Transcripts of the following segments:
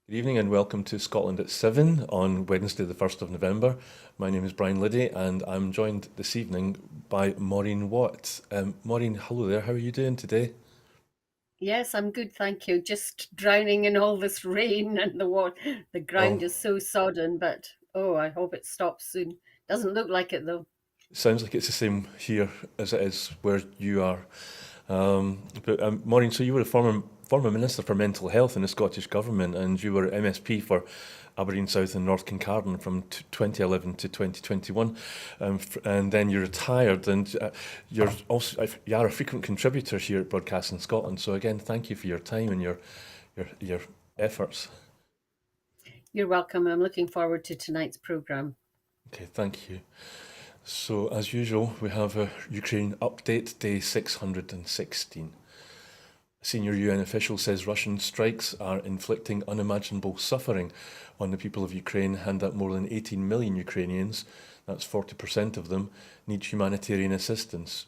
Good evening and welcome to Scotland at 7 on Wednesday, the 1st of November. My name is Brian Liddy and I'm joined this evening by Maureen Watt. Maureen, hello there. How are you doing today? Yes, I'm good, thank you. Just drowning in all this rain and the water. The Oh, ground is so sodden, but oh, I hope it stops soon. Doesn't look like it though. sounds like it's the same here as it is where you are. But Maureen, so you were a former Minister for Mental Health in the Scottish Government and you were MSP for Aberdeen South and North Kincardine from 2011 to 2021, and then you retired. And you are a frequent contributor here at Broadcasting Scotland. So again, thank you for your time and your efforts. You're welcome. I'm looking forward to tonight's program. Okay, thank you. So as usual, we have a Ukraine update, day 616. A senior UN official says Russian strikes are inflicting unimaginable suffering on the people of Ukraine and that more than 18 million Ukrainians, that's 40% of them, need humanitarian assistance.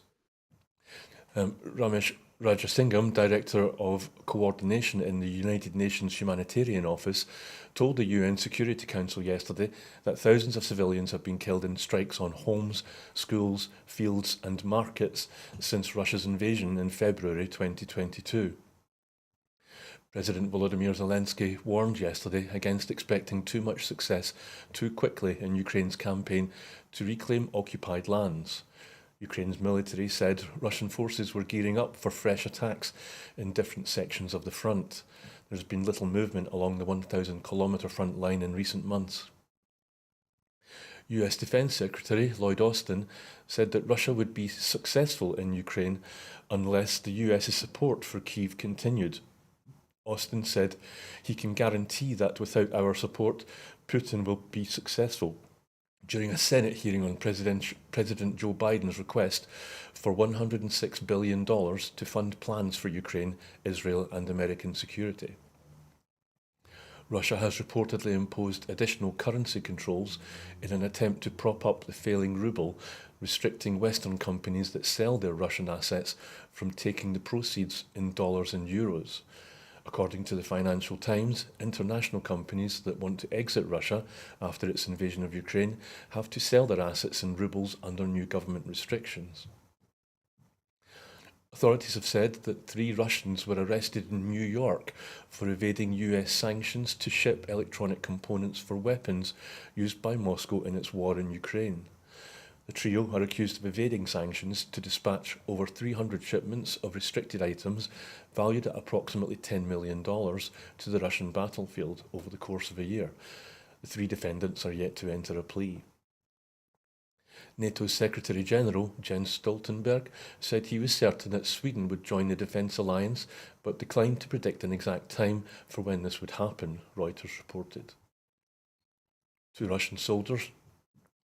Ramesh Rajasingham, Director of Coordination in the United Nations Humanitarian Office, told the UN Security Council yesterday that thousands of civilians have been killed in strikes on homes, schools, fields, and markets since Russia's invasion in February 2022. President Volodymyr Zelensky warned yesterday against expecting too much success too quickly in Ukraine's campaign to reclaim occupied lands. Ukraine's military said Russian forces were gearing up for fresh attacks in different sections of the front. There's been little movement along the 1,000-kilometre front line in recent months. US Defence Secretary Lloyd Austin said that Russia would be successful in Ukraine unless the US's support for Kyiv continued. Austin said he can guarantee that without our support, Putin will be successful. During a Senate hearing on President Joe Biden's request for $106 billion to fund plans for Ukraine, Israel, and American security. Russia has reportedly imposed additional currency controls in an attempt to prop up the failing ruble, restricting Western companies that sell their Russian assets from taking the proceeds in dollars and euros. According to the Financial Times, international companies that want to exit Russia after its invasion of Ukraine have to sell their assets in rubles under new government restrictions. Authorities have said that 3 Russians were arrested in New York for evading US sanctions to ship electronic components for weapons used by Moscow in its war in Ukraine. The trio are accused of evading sanctions to dispatch over 300 shipments of restricted items valued at approximately $10 million to the Russian battlefield over the course of a year. The 3 defendants are yet to enter a plea. NATO's Secretary General, Jens Stoltenberg, said he was certain that Sweden would join the defence alliance, but declined to predict an exact time for when this would happen, Reuters reported. Two Russian soldiers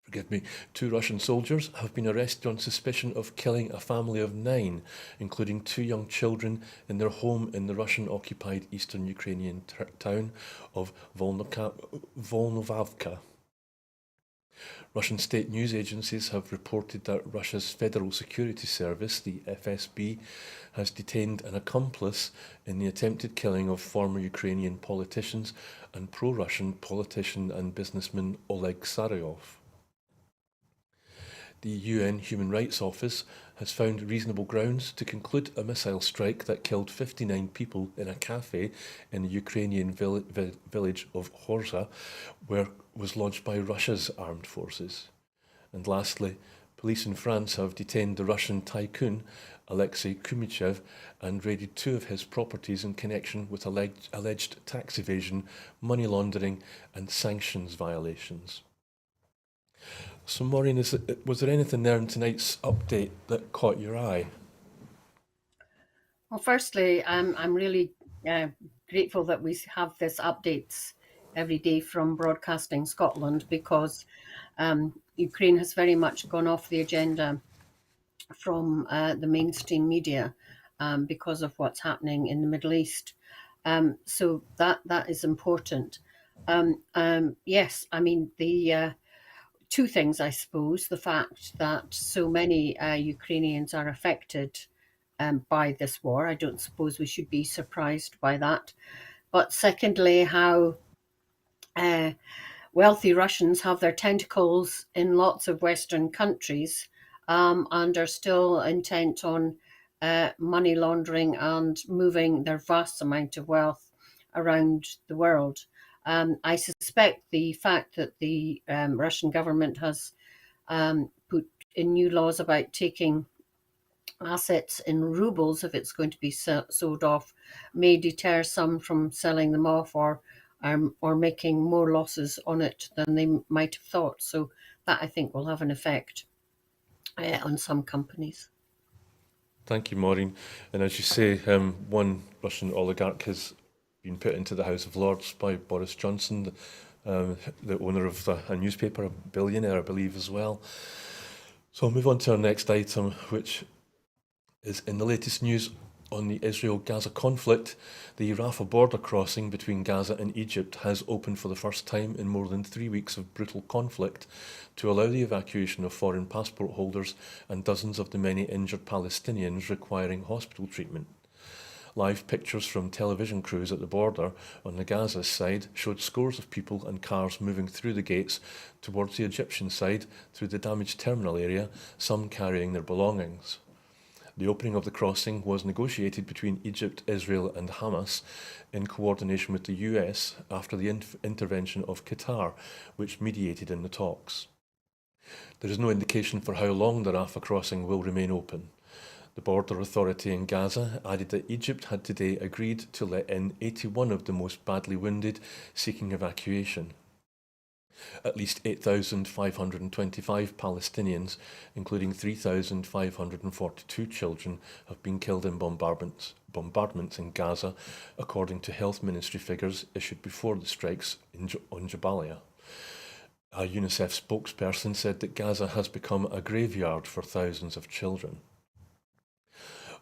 Forgive me, 2 Russian soldiers have been arrested on suspicion of killing a family of 9, including 2 young children, in their home in the Russian-occupied eastern Ukrainian town of Volnovavka. Russian state news agencies have reported that Russia's Federal Security Service, the FSB, has detained an accomplice in the attempted killing of former Ukrainian politicians and pro-Russian politician and businessman Oleg Saryov. The UN Human Rights Office has found reasonable grounds to conclude a missile strike that killed 59 people in a cafe in the Ukrainian village of Horza, where was launched by Russia's armed forces. And lastly, police in France have detained the Russian tycoon Alexei Kumichev and raided 2 of his properties in connection with alleged tax evasion, money laundering, and sanctions violations. So, Maureen, was there anything there in tonight's update that caught your eye? Well, firstly, I'm really uh, grateful that we have this updates every day from Broadcasting Scotland because Ukraine has very much gone off the agenda from the mainstream media because of what's happening in the Middle East. So that is important. Yes, I mean the 2 things, I suppose. The fact that so many Ukrainians are affected by this war. I don't suppose we should be surprised by that. but secondly, how uh, wealthy Russians have their tentacles in lots of Western countries, and are still intent on money laundering and moving their vast amount of wealth around the world. I suspect the fact that the Russian government has put in new laws about taking assets in rubles, if it's going to be sold off, may deter some from selling them off, or making more losses on it than they might have thought. So that, I think, will have an effect on some companies. Thank you, Maureen. And as you say, one Russian oligarch has been put into the House of Lords by Boris Johnson, the owner of a newspaper, a billionaire, I believe, as well. So I'll move on to our next item, which is in the latest news on the Israel-Gaza conflict. The Rafah border crossing between Gaza and Egypt has opened for the first time in more than 3 weeks of brutal conflict to allow the evacuation of foreign passport holders and dozens of the many injured Palestinians requiring hospital treatment. Live pictures from television crews at the border on the Gaza side showed scores of people and cars moving through the gates towards the Egyptian side through the damaged terminal area, some carrying their belongings. The opening of the crossing was negotiated between Egypt, Israel, and Hamas in coordination with the US after the intervention of Qatar, which mediated in the talks. There is no indication for how long the Rafah crossing will remain open. The border authority in Gaza added that Egypt had today agreed to let in 81 of the most badly wounded seeking evacuation. At least 8,525 Palestinians, including 3,542 children, have been killed in bombardments in Gaza, according to health ministry figures issued before the strikes on Jabalia. A UNICEF spokesperson said that Gaza has become a graveyard for thousands of children.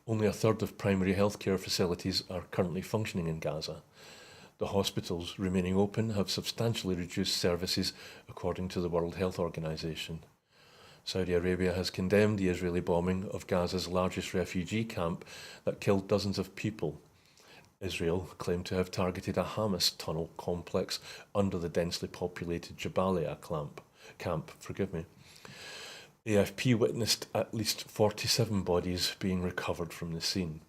Only a third of primary healthcare facilities are currently functioning in Gaza. The hospitals remaining open have substantially reduced services, according to the World Health Organization. Saudi Arabia has condemned the Israeli bombing of Gaza's largest refugee camp that killed dozens of people. Israel claimed to have targeted a Hamas tunnel complex under the densely populated Jabalia camp. AFP witnessed at least 47 bodies being recovered from the scene.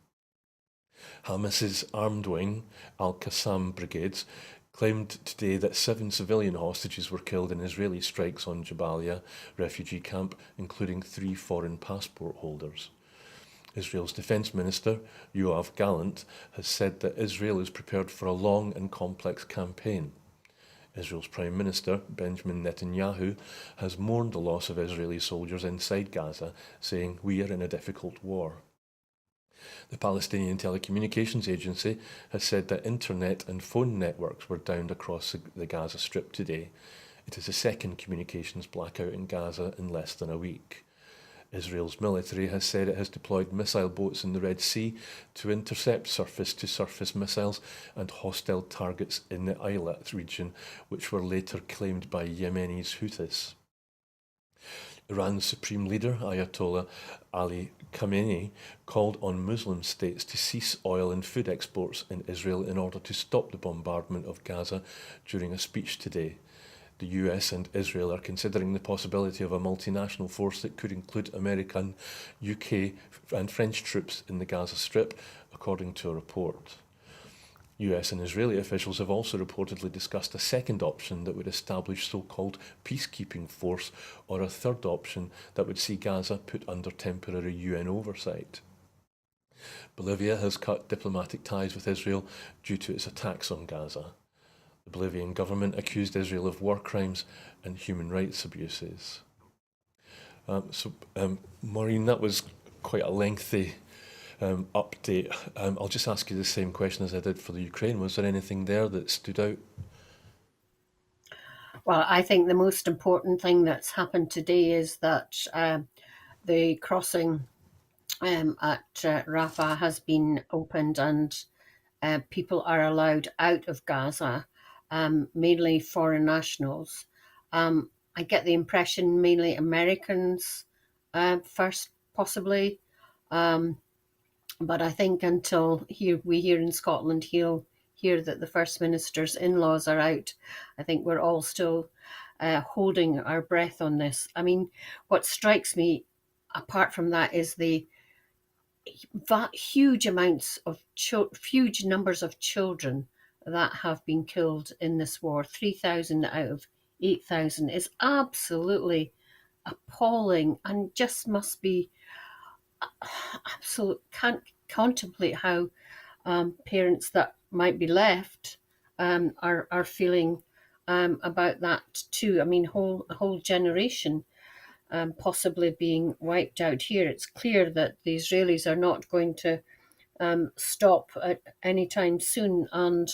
Hamas's armed wing, Al-Qassam brigades, claimed today that 7 civilian hostages were killed in Israeli strikes on Jabalia refugee camp, including 3 foreign passport holders. Israel's defense minister, Yoav Gallant, has said that Israel is prepared for a long and complex campaign. Israel's Prime Minister, Benjamin Netanyahu, has mourned the loss of Israeli soldiers inside Gaza, saying, "We are in a difficult war." The Palestinian Telecommunications Agency has said that internet and phone networks were downed across the Gaza Strip today. It is the second communications blackout in Gaza in less than a week. Israel's military has said it has deployed missile boats in the Red Sea to intercept surface-to-surface missiles and hostile targets in the Eilat region, which were later claimed by Yemeni's Houthis. Iran's supreme leader, Ayatollah Ali Khamenei, called on Muslim states to cease oil and food exports in Israel in order to stop the bombardment of Gaza during a speech today. The US and Israel are considering the possibility of a multinational force that could include American, UK, and French troops in the Gaza Strip, according to a report. US and Israeli officials have also reportedly discussed a second option that would establish so-called peacekeeping force, or a third option that would see Gaza put under temporary UN oversight. Bolivia has cut diplomatic ties with Israel due to its attacks on Gaza. The Bolivian government accused Israel of war crimes and human rights abuses. Maureen, that was quite a lengthy update. I'll just ask you the same question as I did for the Ukraine. Was there anything there that stood out? Well, I think the most important thing that's happened today is that the crossing at Rafah has been opened, and people are allowed out of Gaza, mainly foreign nationals. I get the impression mainly Americans first, possibly. But I think until we here in Scotland hear that the First Minister's in-laws are out, I think we're all still holding our breath on this. I mean, what strikes me apart from that is the huge numbers of children that have been killed in this war. 3,000 out of 8,000 is absolutely appalling, and just must be absolute. Can't contemplate how parents that might be left are feeling about that too. I mean, a whole generation possibly being wiped out here. It's clear that the Israelis are not going to stop at any time soon, and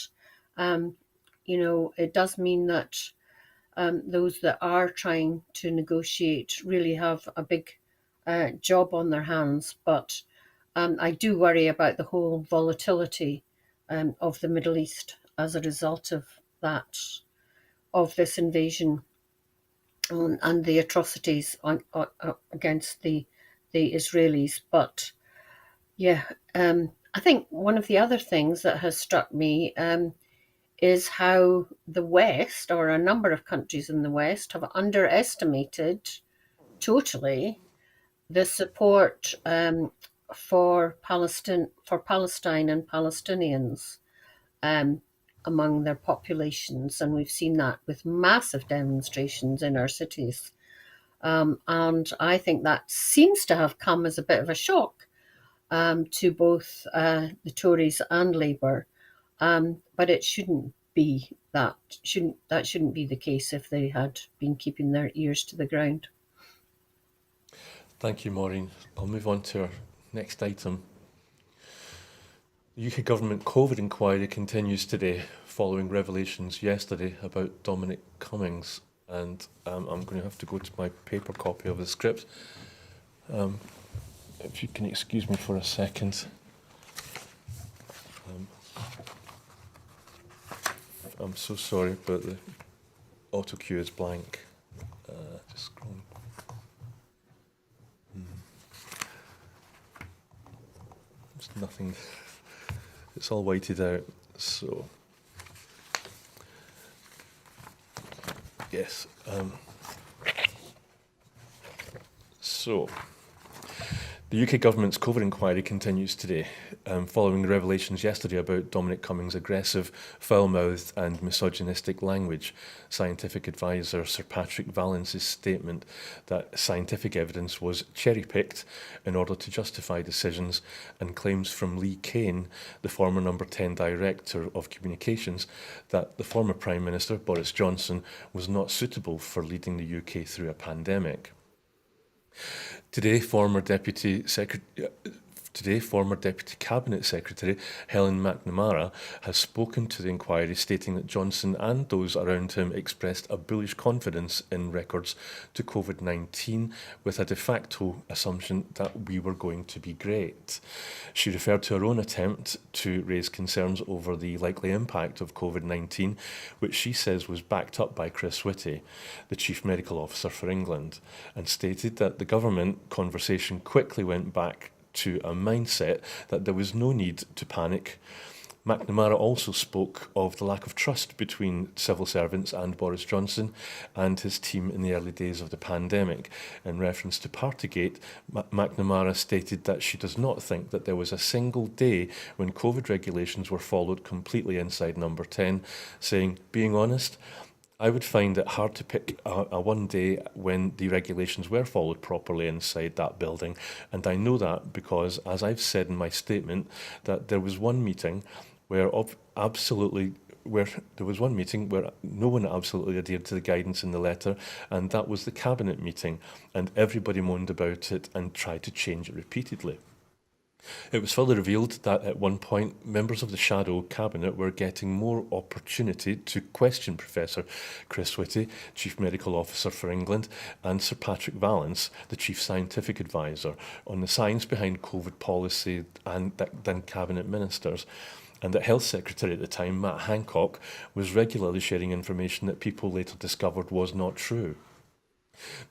it does mean that those that are trying to negotiate really have a big job on their hands. But I do worry about the whole volatility of the Middle East as a result of that, of this invasion and the atrocities against the Israelis. But yeah, I think one of the other things that has struck me is how the West, or a number of countries in the West, have underestimated totally the support for Palestine and Palestinians among their populations, and we've seen that with massive demonstrations in our cities. And I think that seems to have come as a bit of a shock to both the Tories and Labour, but it shouldn't be that. Shouldn't be the case if they had been keeping their ears to the ground. Thank you, Maureen. I'll move on to our next item. The UK Government COVID inquiry continues today, following revelations yesterday about Dominic Cummings. And I'm going to have to go to my paper copy of the script. If you can excuse me for a second. I'm so sorry, but the auto cue is blank. Just scrolling. There's nothing. It's all whited out. So yes. So the UK Government's COVID inquiry continues today, following the revelations yesterday about Dominic Cummings' aggressive, foul-mouthed and misogynistic language. Scientific advisor Sir Patrick Vallance's statement that scientific evidence was cherry-picked in order to justify decisions, and claims from Lee Kane, the former number 10 Director of Communications, that the former Prime Minister, Boris Johnson, was not suitable for leading the UK through a pandemic. Today, former Deputy Cabinet Secretary Helen McNamara has spoken to the inquiry, stating that Johnson and those around him expressed a bullish confidence in records to COVID-19, with a de facto assumption that we were going to be great. She referred to her own attempt to raise concerns over the likely impact of COVID-19, which she says was backed up by Chris Whitty, the Chief Medical Officer for England, and stated that the government conversation quickly went back to a mindset that there was no need to panic. McNamara also spoke of the lack of trust between civil servants and Boris Johnson and his team in the early days of the pandemic. In reference to Partygate, McNamara stated that she does not think that there was a single day when COVID regulations were followed completely inside Number 10, saying, "Being honest, I would find it hard to pick a one day when the regulations were followed properly inside that building. And I know that because, as I've said in my statement, that there was one meeting where no one absolutely adhered to the guidance in the letter, and that was the cabinet meeting, and everybody moaned about it and tried to change it repeatedly." It was further revealed that at one point, members of the shadow cabinet were getting more opportunity to question Professor Chris Whitty, Chief Medical Officer for England, and Sir Patrick Vallance, the Chief Scientific Advisor, on the science behind COVID policy than cabinet ministers. And that Health Secretary at the time, Matt Hancock, was regularly sharing information that people later discovered was not true.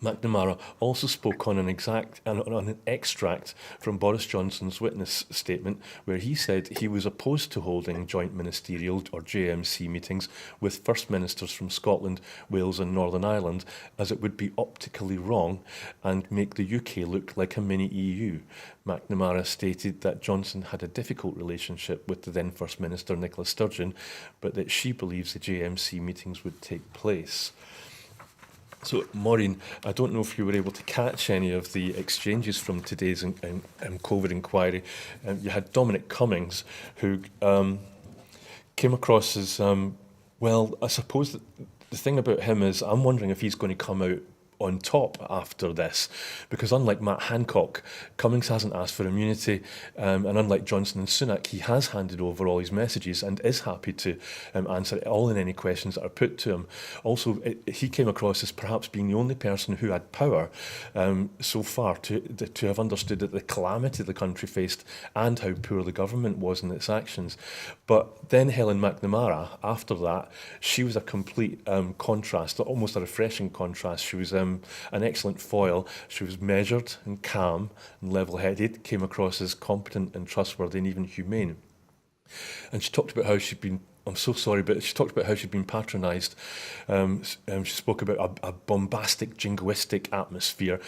McNamara also spoke on on an extract from Boris Johnson's witness statement, where he said he was opposed to holding joint ministerial or JMC meetings with First Ministers from Scotland, Wales, and Northern Ireland, as it would be optically wrong and make the UK look like a mini EU. McNamara stated that Johnson had a difficult relationship with the then First Minister Nicola Sturgeon, but that she believes the JMC meetings would take place. So, Maureen, I don't know if you were able to catch any of the exchanges from today's COVID inquiry. You had Dominic Cummings, who came across as, well, I suppose that the thing about him is I'm wondering if he's going to come out on top after this, because unlike Matt Hancock, Cummings hasn't asked for immunity, and unlike Johnson and Sunak, he has handed over all his messages and is happy to answer all and any questions that are put to him. Also, he came across as perhaps being the only person who had power so far to have understood that the calamity the country faced and how poor the government was in its actions. But then Helen McNamara, after that, she was a complete contrast, almost a refreshing contrast. She was an excellent foil. She was measured and calm and level-headed, came across as competent and trustworthy and even humane. And she talked about how she'd been, I'm so sorry, but she talked about how she'd been patronised. She spoke about a bombastic, jingoistic atmosphere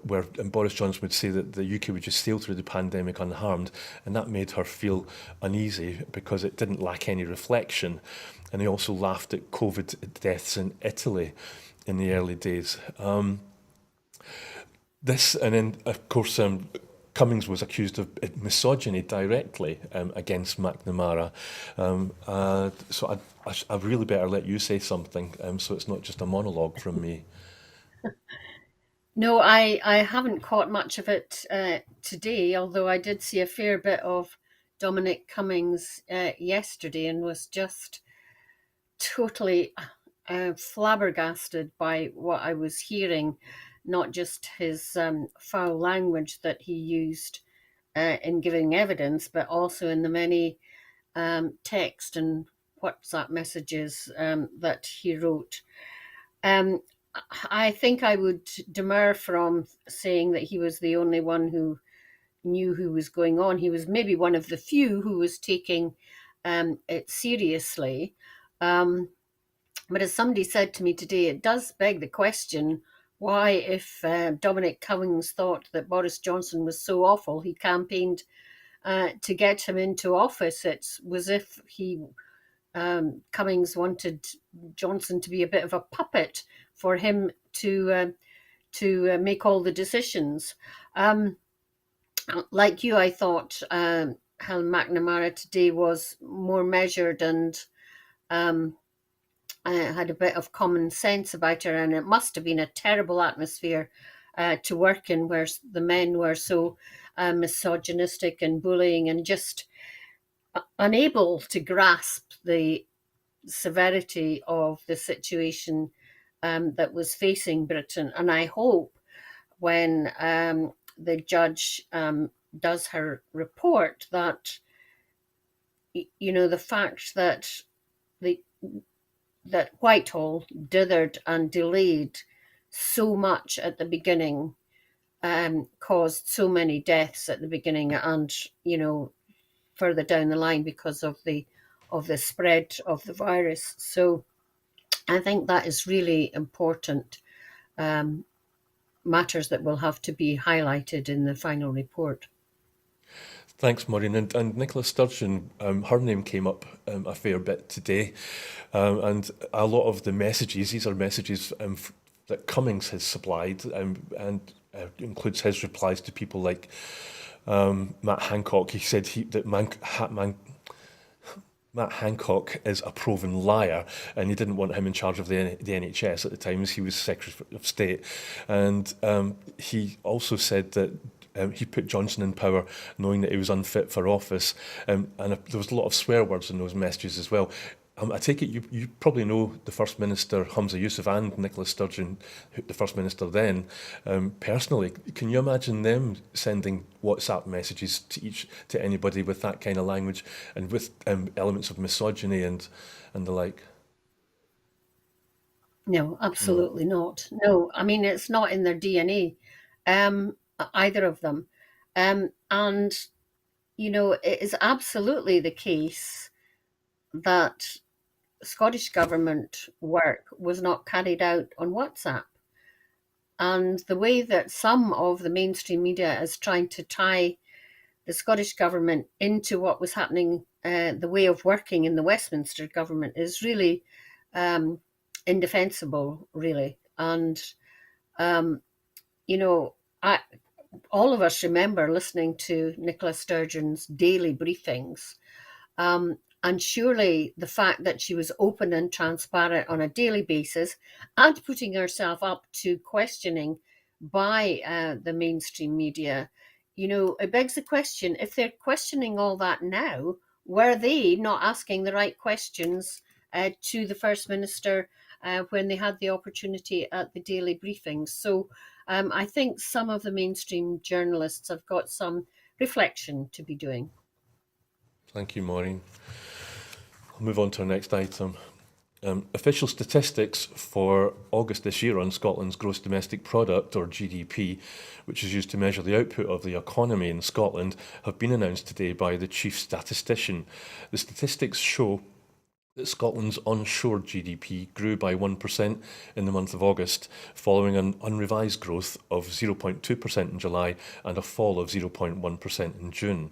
where Boris Johnson would say that the UK would just sail through the pandemic unharmed, and that made her feel uneasy because it didn't lack any reflection. And he also laughed at COVID deaths in Italy in the early days. And then, of course, Cummings was accused of misogyny directly against McNamara. So I really better let you say something, so it's not just a monologue from me. No, I haven't caught much of it today, although I did see a fair bit of Dominic Cummings yesterday and was just totally flabbergasted by what I was hearing, not just his foul language that he used in giving evidence, but also in the many text and WhatsApp messages that he wrote. Um, I think I would demur from saying that he was the only one who knew who was going on. He was maybe one of the few who was taking it seriously. Um, but as somebody said to me today, it does beg the question why, if Dominic Cummings thought that Boris Johnson was so awful, he campaigned to get him into office. It was if Cummings wanted Johnson to be a bit of a puppet for him to make all the decisions. Like you, I thought Helen McNamara today was more measured and had a bit of common sense about her, and it must have been a terrible atmosphere to work in, where the men were so misogynistic and bullying and just unable to grasp the severity of the situation that was facing Britain. And I hope when the judge does her report that, you know, the fact that the that Whitehall dithered and delayed so much at the beginning caused so many deaths at the beginning, and you know, further down the line because of the spread of the virus. So I think that is really important matters that will have to be highlighted in the final report. Thanks, Maureen. And Nicola Sturgeon, her name came up a fair bit today. And a lot of the messages, these are messages that Cummings has supplied, and includes his replies to people like Matt Hancock. He said that Matt Hancock is a proven liar, and he didn't want him in charge of the NHS at the time, as he was Secretary of State. And he also said that he put Johnson in power knowing that he was unfit for office, and there was a lot of swear words in those messages as well. I take it you probably know the First Minister, Humza Yousaf, and Nicola Sturgeon, the First Minister then, personally. Can you imagine them sending WhatsApp messages to anybody with that kind of language and with elements of misogyny and the like? No, No. absolutely not. No, I mean, it's not in their DNA, either of them. And, it is absolutely the case that Scottish Government work was not carried out on WhatsApp. And the way that some of the mainstream media is trying to tie the Scottish Government into what was happening, the way of working in the Westminster Government, is really um, indefensible, really. And, um, you know, I, all of us remember listening to Nicola Sturgeon's daily briefings. And surely the fact that she was open and transparent on a daily basis and putting herself up to questioning by the mainstream media, it begs the question, if they're questioning all that now, were they not asking the right questions to the First Minister when they had the opportunity at the daily briefings? So I think some of the mainstream journalists have got some reflection to be doing. Thank you, Maureen. I'll move on to our next item. Official statistics for August this year on Scotland's gross domestic product, or GDP, which is used to measure the output of the economy in Scotland, have been announced today by the chief statistician. The statistics show that Scotland's onshore GDP grew by 1% in the month of August, following an unrevised growth of 0.2% in July and a fall of 0.1% in June.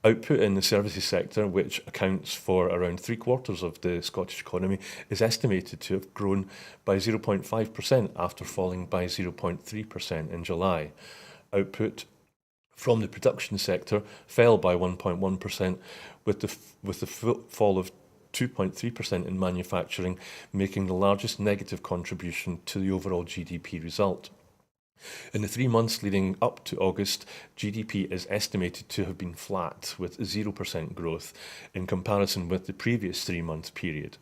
Output in the services sector, which accounts for around three-quarters of the Scottish economy, is estimated to have grown by 0.5% after falling by 0.3% in July. Output from the production sector fell by 1.1%, with the fall of 2.3% in manufacturing making the largest negative contribution to the overall GDP result. In the 3 months leading up to August, GDP is estimated to have been flat, with 0% growth in comparison with the previous 3 month period.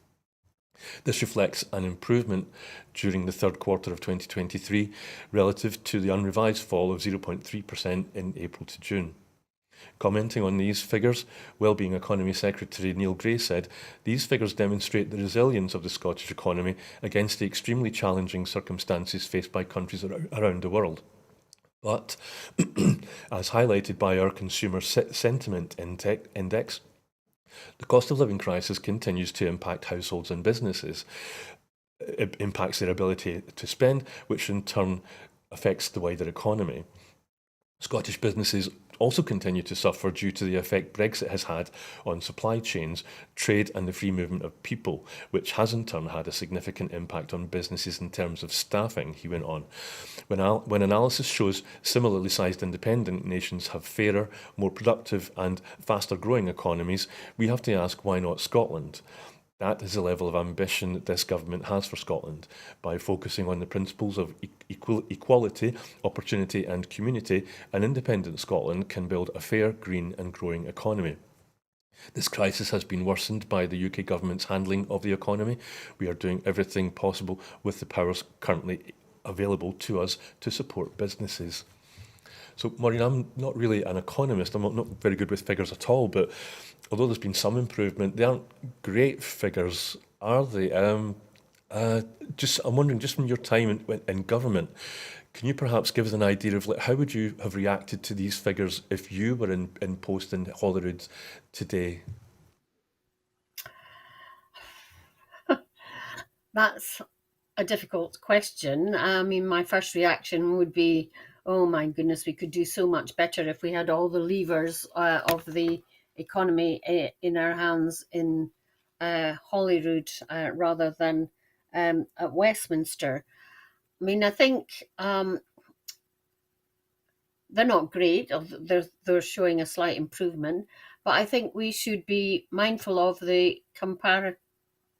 This reflects an improvement during the third quarter of 2023 relative to the unrevised fall of 0.3% in April to June. Commenting on these figures, Wellbeing Economy Secretary Neil Gray said, "These figures demonstrate the resilience of the Scottish economy against the extremely challenging circumstances faced by countries around the world. But, as highlighted by our Consumer Sentiment Index, the cost of living crisis continues to impact households and businesses. It impacts their ability to spend, which in turn affects the wider economy. Scottish businesses also continue to suffer due to the effect Brexit has had on supply chains, trade and the free movement of people, which has in turn had a significant impact on businesses in terms of staffing," he went on. When analysis shows similarly sized independent nations have fairer, more productive and faster growing economies, we have to ask, why not Scotland? That is the level of ambition that this government has for Scotland. By focusing on the principles of equality, opportunity and community, an independent Scotland can build a fair, green and growing economy. This crisis has been worsened by the UK government's handling of the economy. We are doing everything possible with the powers currently available to us to support businesses. So, Maureen, I'm not really an economist. I'm not very good with figures at all, but although there's been some improvement, they aren't great figures, are they? I'm wondering, just from your time in government, can you perhaps give us an idea of, like, how would you have reacted to these figures if you were in post in Holyrood today? That's a difficult question. I mean, my first reaction would be, oh my goodness, we could do so much better if we had all the levers of the economy in our hands in Holyrood rather than at Westminster. I mean, I think they're not great. They're showing a slight improvement, but I think we should be mindful of the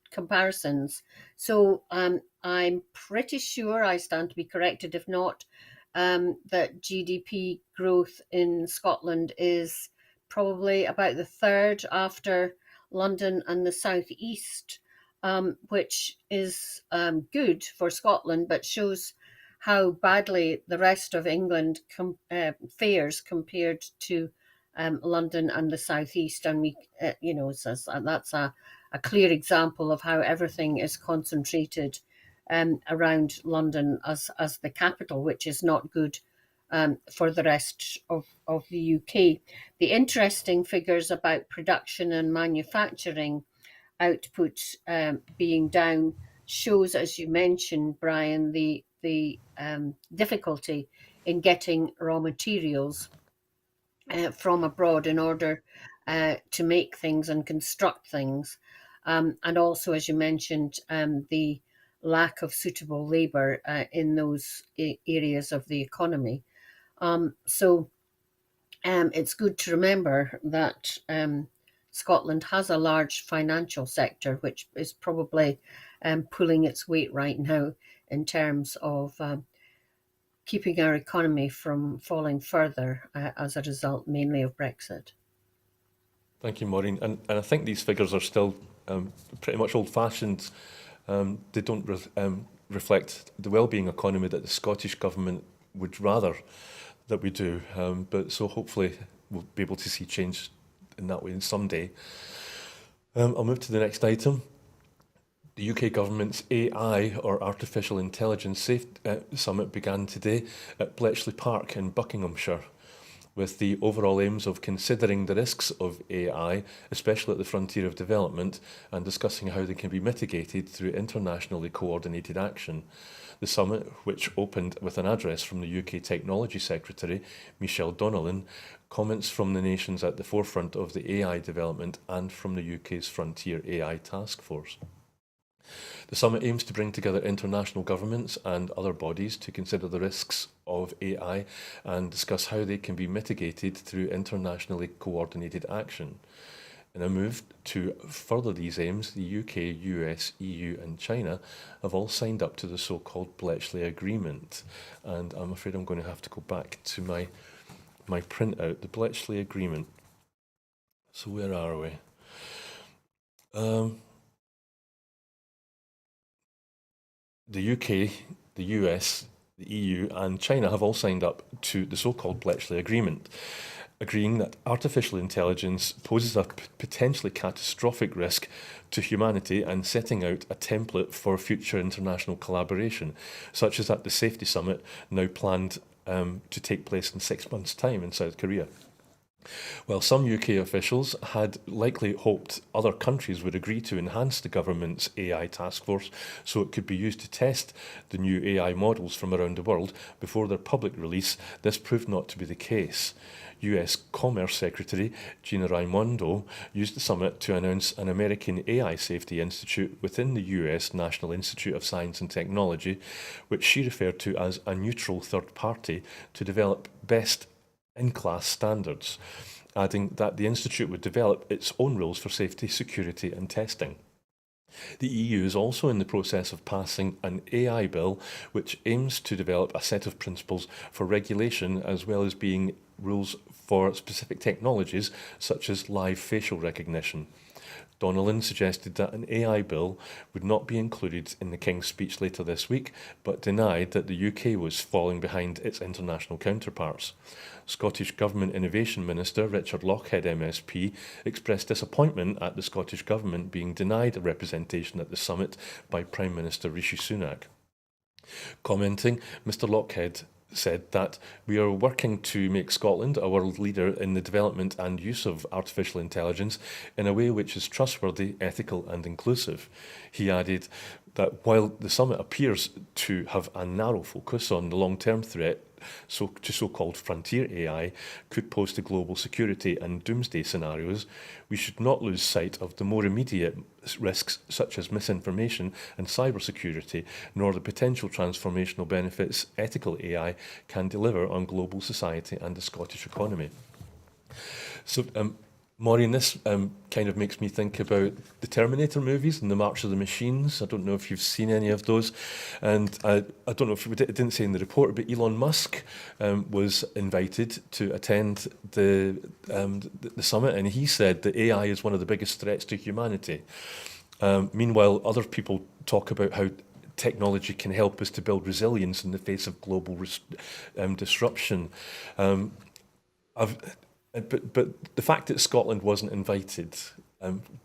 comparisons. So I'm pretty sure, I stand to be corrected if not, that GDP growth in Scotland is probably about the third after London and the southeast, which is good for Scotland, but shows how badly the rest of England fares compared to London and the southeast. And that's a clear example of how everything is concentrated around London as the capital, which is not good for the rest of the UK. The interesting figures about production and manufacturing output being down shows, as you mentioned, Brian, the difficulty in getting raw materials from abroad in order to make things and construct things. And also, as you mentioned, the lack of suitable labour in those areas of the economy. So it's good to remember that Scotland has a large financial sector, which is probably pulling its weight right now in terms of keeping our economy from falling further as a result, mainly of Brexit. Thank you, Maureen. And I think these figures are still pretty much old-fashioned. They don't reflect the well-being economy that the Scottish Government would rather that we do. But so hopefully we'll be able to see change in that way someday. I'll move to the next item. The UK Government's AI, or Artificial Intelligence Summit, began today at Bletchley Park in Buckinghamshire, with the overall aims of considering the risks of AI, especially at the frontier of development, and discussing how they can be mitigated through internationally coordinated action. The summit, which opened with an address from the UK Technology Secretary, Michelle Donnellan, comments from the nations at the forefront of the AI development and from the UK's Frontier AI Task Force. The summit aims to bring together international governments and other bodies to consider the risks of AI and discuss how they can be mitigated through internationally coordinated action. In a move to further these aims, the UK, US, EU and China have all signed up to the so-called Bletchley Agreement. And I'm afraid I'm going to have to go back to my printout, the Bletchley Agreement. So where are we? The UK, the US, the EU and China have all signed up to the so-called Bletchley Agreement, agreeing that artificial intelligence poses a potentially catastrophic risk to humanity and setting out a template for future international collaboration, such as at the Safety Summit now planned to take place in 6 months' time in South Korea. While some UK officials had likely hoped other countries would agree to enhance the government's AI task force so it could be used to test the new AI models from around the world before their public release, this proved not to be the case. US Commerce Secretary Gina Raimondo used the summit to announce an American AI Safety Institute within the US National Institute of Science and Technology, which she referred to as a neutral third party to develop best in-class standards, adding that the Institute would develop its own rules for safety, security and testing. The EU is also in the process of passing an AI bill which aims to develop a set of principles for regulation as well as being rules for specific technologies such as live facial recognition. Donnellan suggested that an AI bill would not be included in the King's speech later this week, but denied that the UK was falling behind its international counterparts. Scottish Government Innovation Minister Richard Lochhead MSP expressed disappointment at the Scottish Government being denied a representation at the summit by Prime Minister Rishi Sunak. Commenting, Mr Lochhead said that we are working to make Scotland a world leader in the development and use of artificial intelligence in a way which is trustworthy, ethical and inclusive. He added that while the summit appears to have a narrow focus on the long-term threat to so-called frontier AI could pose to global security and doomsday scenarios, we should not lose sight of the more immediate risks such as misinformation and cybersecurity, nor the potential transformational benefits ethical AI can deliver on global society and the Scottish economy. So, Maureen, this kind of makes me think about the Terminator movies and the March of the Machines. I don't know if you've seen any of those. And I don't know if it didn't say in the report, but Elon Musk was invited to attend the summit, and he said that AI is one of the biggest threats to humanity. Meanwhile, other people talk about how technology can help us to build resilience in the face of global disruption. But the fact that Scotland wasn't invited,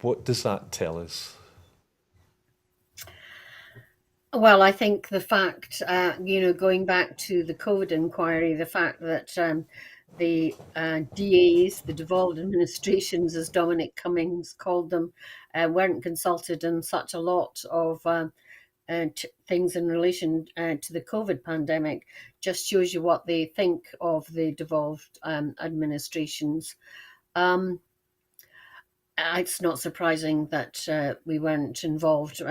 what does that tell us? Well, I think the fact, going back to the COVID inquiry, the fact that the DAs, the devolved administrations, as Dominic Cummings called them, weren't consulted in such a lot of things in relation to the COVID pandemic just shows you what they think of the devolved administrations. Um, it's not surprising that we weren't involved.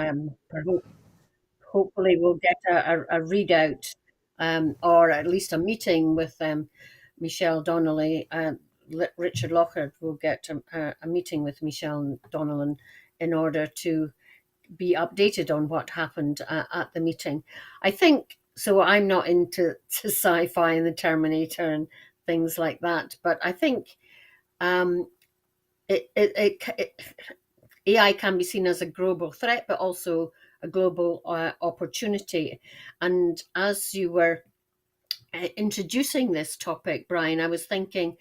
Hopefully we'll get a readout, or at least a meeting with Michelle Donnelly. Richard Lockard will get a meeting with Michelle Donnelly in order to be updated on what happened at the meeting. I think so. I'm not into sci-fi and the Terminator and things like that, but I think um, it AI can be seen as a global threat, but also a global opportunity. And as you were introducing this topic, Brian, I was thinking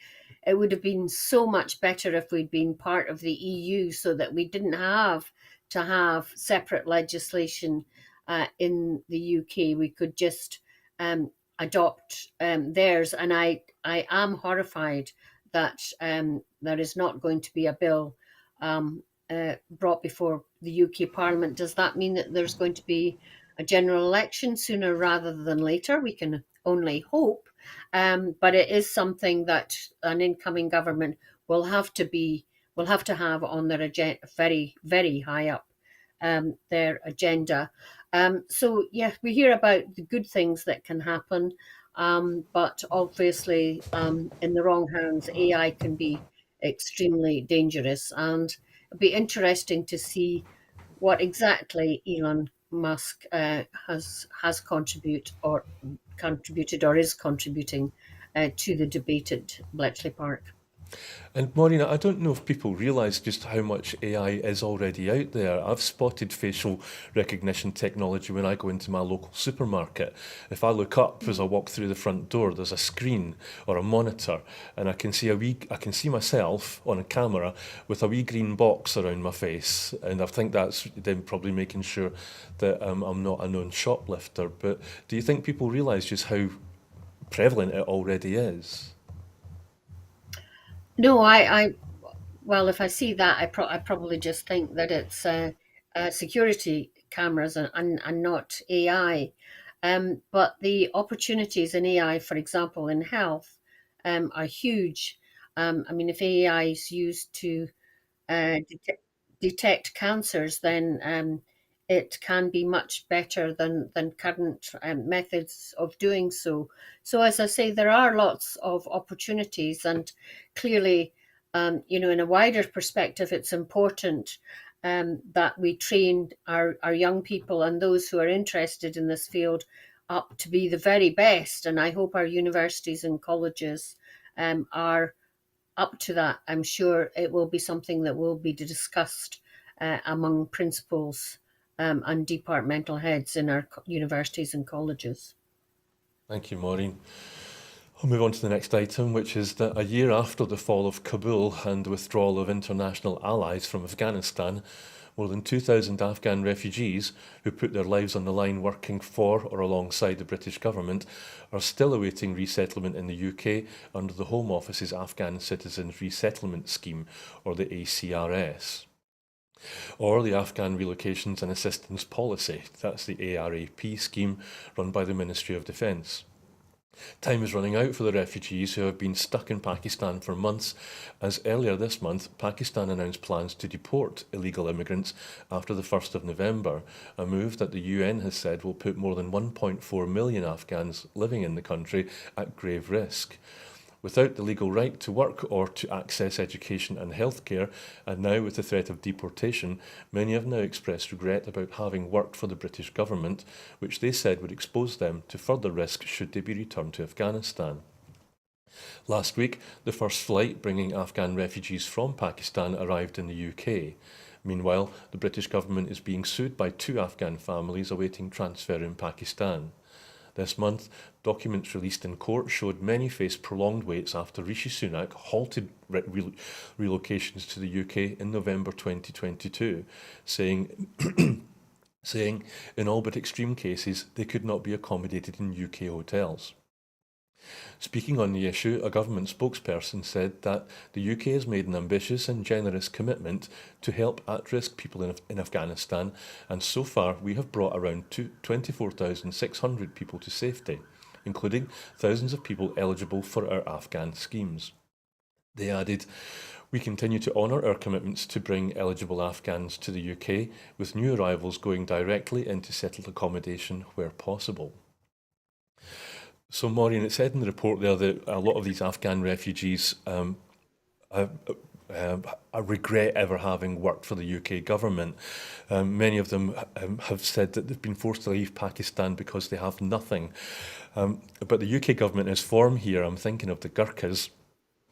it would have been so much better if we'd been part of the EU so that we didn't have to have separate legislation in the UK. We could just adopt theirs. And I am horrified that there is not going to be a bill brought before the UK Parliament. Does that mean that there's going to be a general election sooner rather than later? We can only hope. But it is something that an incoming government will have to have on their agenda, very, very high up their agenda. So yeah, we hear about the good things that can happen, but obviously, in the wrong hands, AI can be extremely dangerous, and it'll be interesting to see what exactly Elon Musk has contributed or is contributing to the debate at Bletchley Park. And Maureen, I don't know if people realise just how much AI is already out there. I've spotted facial recognition technology when I go into my local supermarket. If I look up as I walk through the front door, there's a screen or a monitor, and I can see myself on a camera with a wee green box around my face, and I think that's them probably making sure that I'm not a known shoplifter. But do you think people realise just how prevalent it already is? No, well, if I see that, I probably just think that it's security cameras and not AI. But the opportunities in AI, for example, in health, are huge. I mean, if AI is used to detect cancers, then it can be much better than current methods of doing so. So, as I say, there are lots of opportunities, and clearly, in a wider perspective, it's important that we train our young people and those who are interested in this field up to be the very best. And I hope our universities and colleges are up to that. I'm sure it will be something that will be discussed among principals and departmental heads in our universities and colleges. Thank you, Maureen. I'll move on to the next item, which is that a year after the fall of Kabul and the withdrawal of international allies from Afghanistan, more than 2,000 Afghan refugees who put their lives on the line working for or alongside the British government are still awaiting resettlement in the UK under the Home Office's Afghan Citizens Resettlement Scheme, or the ACRS. Or the Afghan Relocations and Assistance Policy, that's the ARAP scheme run by the Ministry of Defence. Time is running out for the refugees who have been stuck in Pakistan for months, as earlier this month Pakistan announced plans to deport illegal immigrants after the 1st of November, a move that the UN has said will put more than 1.4 million Afghans living in the country at grave risk. Without the legal right to work or to access education and healthcare, and now with the threat of deportation, many have now expressed regret about having worked for the British government, which they said would expose them to further risk should they be returned to Afghanistan. Last week, the first flight bringing Afghan refugees from Pakistan arrived in the UK. Meanwhile, the British government is being sued by two Afghan families awaiting transfer in Pakistan. This month, documents released in court showed many faced prolonged waits after Rishi Sunak halted relocations to the UK in November 2022, saying saying in all but extreme cases they could not be accommodated in UK hotels. Speaking on the issue, a government spokesperson said that the UK has made an ambitious and generous commitment to help at-risk people in Afghanistan, and so far we have brought around 24,600 people to safety, including thousands of people eligible for our Afghan schemes. They added, "We continue to honour our commitments to bring eligible Afghans to the UK, with new arrivals going directly into settled accommodation where possible." So, Maureen, it said in the report there that a lot of these Afghan refugees uh, regret ever having worked for the UK government. Many of them have said that they've been forced to leave Pakistan because they have nothing. But the UK government is firm here. I'm thinking of the Gurkhas.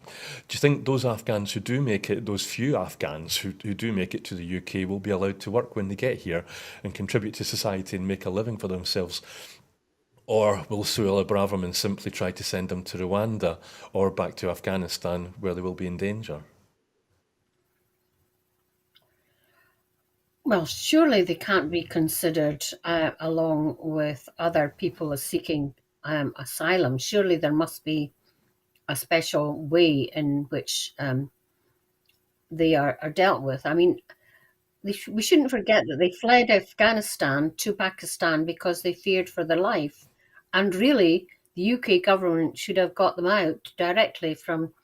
Do you think those Afghans who do make it, those few Afghans who do make it to the UK, will be allowed to work when they get here and contribute to society and make a living for themselves? Or will Suella Braverman simply try to send them to Rwanda or back to Afghanistan where they will be in danger? Well, surely they can't be considered along with other people as seeking asylum. Surely there must be a special way in which they are dealt with. I mean, we shouldn't forget that they fled Afghanistan to Pakistan because they feared for their life. And really, the UK government should have got them out directly from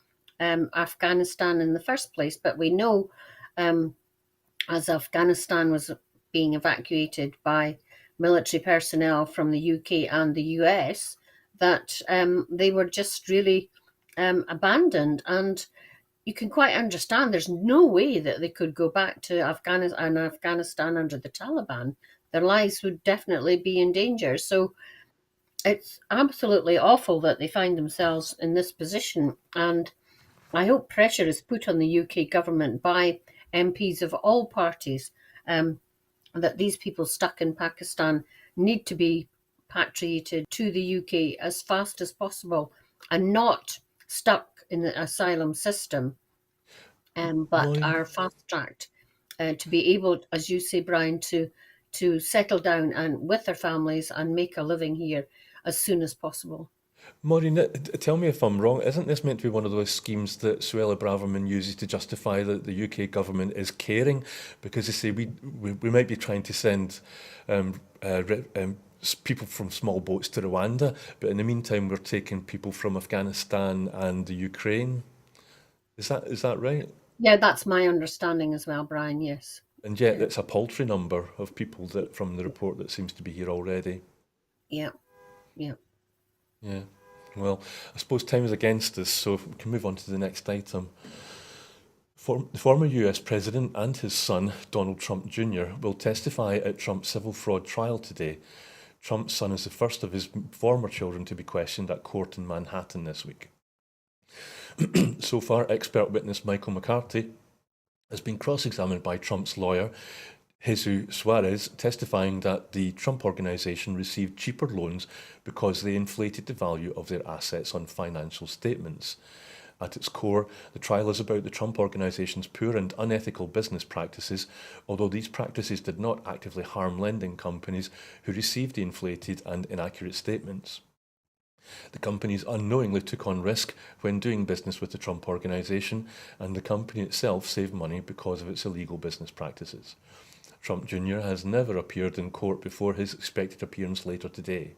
Afghanistan in the first place. But we know, um, as Afghanistan was being evacuated by military personnel from the UK and the US, that they were just really abandoned. And you can quite understand there's no way that they could go back to Afghanistan under the Taliban. Their lives would definitely be in danger. So it's absolutely awful that they find themselves in this position. And I hope pressure is put on the UK government by MPs of all parties um, that these people stuck in Pakistan need to be patriated to the UK as fast as possible and not stuck in the asylum system, but Maureen, are fast tracked to be able, as you say, Brian, to settle down and with their families and make a living here as soon as possible. Maureen, tell me if I'm wrong. Isn't this meant to be one of those schemes that Suella Braverman uses to justify that the UK government is caring? Because they say we might be trying to send people from small boats to Rwanda, but in the meantime we're taking people from Afghanistan and the Ukraine. Is that right? Yeah, that's my understanding as well, Brian. Yes. And yet Yeah. it's a paltry number of people that from the report that seems to be here already. Yeah. Yeah. Yeah. Well, I suppose time is against us, so if we can move on to the next item. The former US President and his son, Donald Trump Jr., will testify at Trump's civil fraud trial today. Trump's son is the first of his former children to be questioned at court in Manhattan this week. So far, expert witness Michael McCarthy has been cross-examined by Trump's lawyer, Jesus Suarez, testifying that the Trump Organization received cheaper loans because they inflated the value of their assets on financial statements. At its core, the trial is about the Trump Organization's poor and unethical business practices, although these practices did not actively harm lending companies who received the inflated and inaccurate statements. The companies unknowingly took on risk when doing business with the Trump Organization, and the company itself saved money because of its illegal business practices. Trump Jr. has never appeared in court before his expected appearance later today.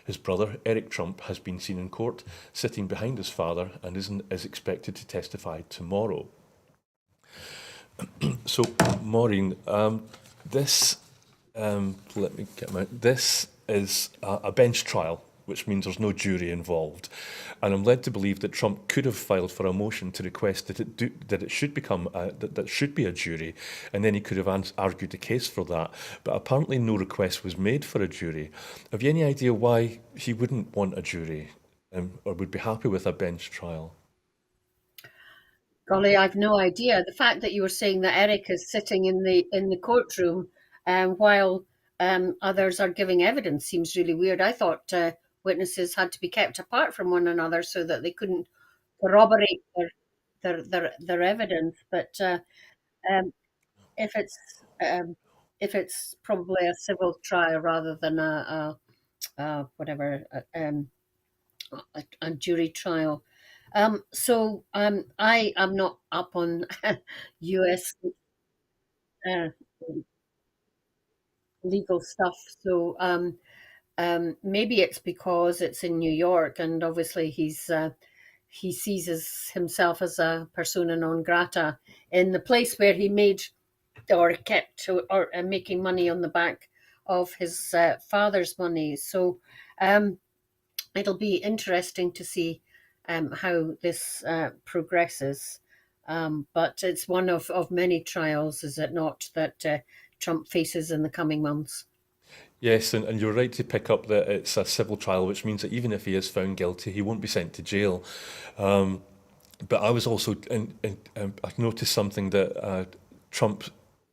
His brother, Eric Trump, has been seen in court, sitting behind his father, and is expected to testify tomorrow. So, Maureen, this let me get my. This is a bench trial, which means there's no jury involved, and I'm led to believe that Trump could have filed for a motion to request that it should become that should be a jury, and then he could have argued a case for that. But apparently, no request was made for a jury. Have you any idea why he wouldn't want a jury, or would be happy with a bench trial? Golly, I've no idea. The fact that you were saying that Eric is sitting in the courtroom while others are giving evidence seems really weird. I thought witnesses had to be kept apart from one another so that they couldn't corroborate their evidence. But um, if it's if it's probably a civil trial rather than whatever a jury trial. I am not up on U.S. Uh, legal stuff, so maybe it's because it's in New York, and obviously he sees himself as a persona non grata in the place where he made or kept or making money on the back of his father's money. So um, it'll be interesting to see how this progresses. But it's one of many trials, is it not, that Trump faces in the coming months? Yes, and you're right to pick up that it's a civil trial, which means that even if he is found guilty, he won't be sent to jail. But I was also, I noticed something that Trump,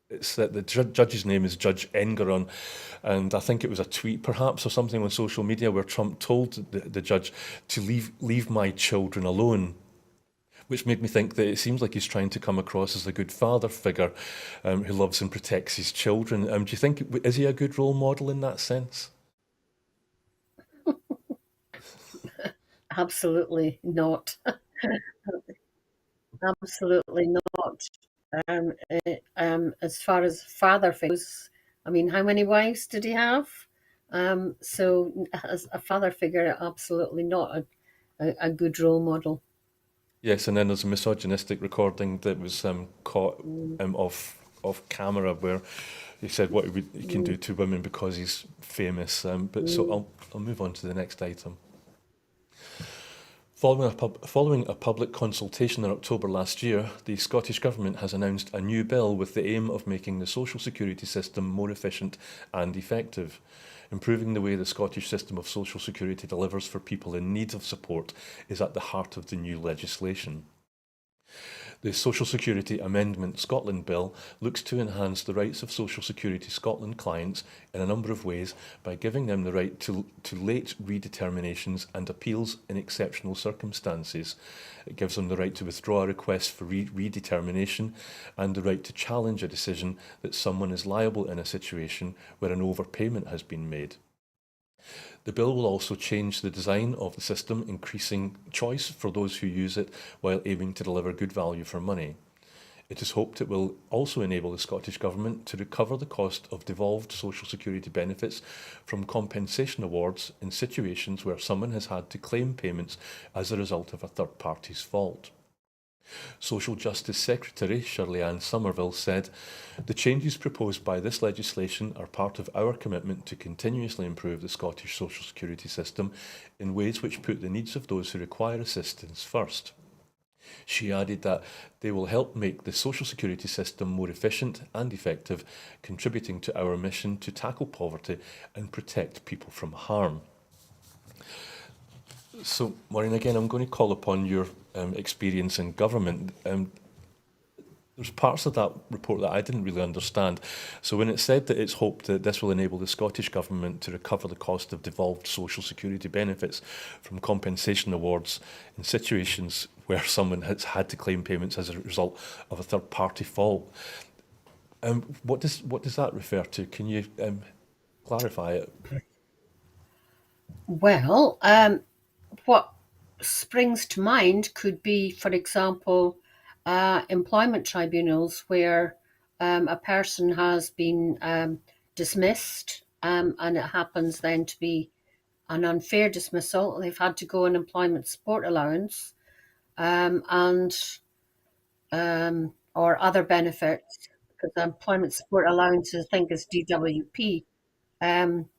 it's that the judge's name is Judge Engeron, and I think it was a tweet perhaps or something on social media where Trump told the judge to leave my children alone, which made me think that it seems like he's trying to come across as a good father figure who loves and protects his children. Do you think, is he a good role model in that sense? Absolutely not. Absolutely not. As far as father figures, I mean, how many wives did he have? So, as a father figure, absolutely not a good role model. Yes, and then there's a misogynistic recording that was caught Mm, off camera where he said what he can mm, do to women because he's famous. But so mm. I'll move on to the next item. Following a public consultation in October last year, the Scottish Government has announced a new bill with the aim of making the social security system more efficient and effective. Improving the way the Scottish system of social security delivers for people in need of support is at the heart of the new legislation. The Social Security Amendment Scotland Bill looks to enhance the rights of Social Security Scotland clients in a number of ways by giving them the right to late redeterminations and appeals in exceptional circumstances. It gives them the right to withdraw a request for redetermination and the right to challenge a decision that someone is liable in a situation where an overpayment has been made. The bill will also change the design of the system, increasing choice for those who use it while aiming to deliver good value for money. It is hoped it will also enable the Scottish Government to recover the cost of devolved social security benefits from compensation awards in situations where someone has had to claim payments as a result of a third party's fault. Social Justice Secretary Shirley Ann Somerville said, "The changes proposed by this legislation are part of our commitment to continuously improve the Scottish social security system in ways which put the needs of those who require assistance first." She added that they will help make the social security system more efficient and effective, contributing to our mission to tackle poverty and protect people from harm. So, Maureen, again, I'm going to call upon your experience in government. There's parts of that report that I didn't really understand. So when it said that it's hoped that this will enable the Scottish Government to recover the cost of devolved social security benefits from compensation awards in situations where someone has had to claim payments as a result of a third party fault, what does that refer to? Can you clarify it? Well, what springs to mind could be, for example, employment tribunals where a person has been dismissed, and it happens then to be an unfair dismissal. They've had to go on employment support allowance, and or other benefits, because employment support allowance, I think, is DWP. Um,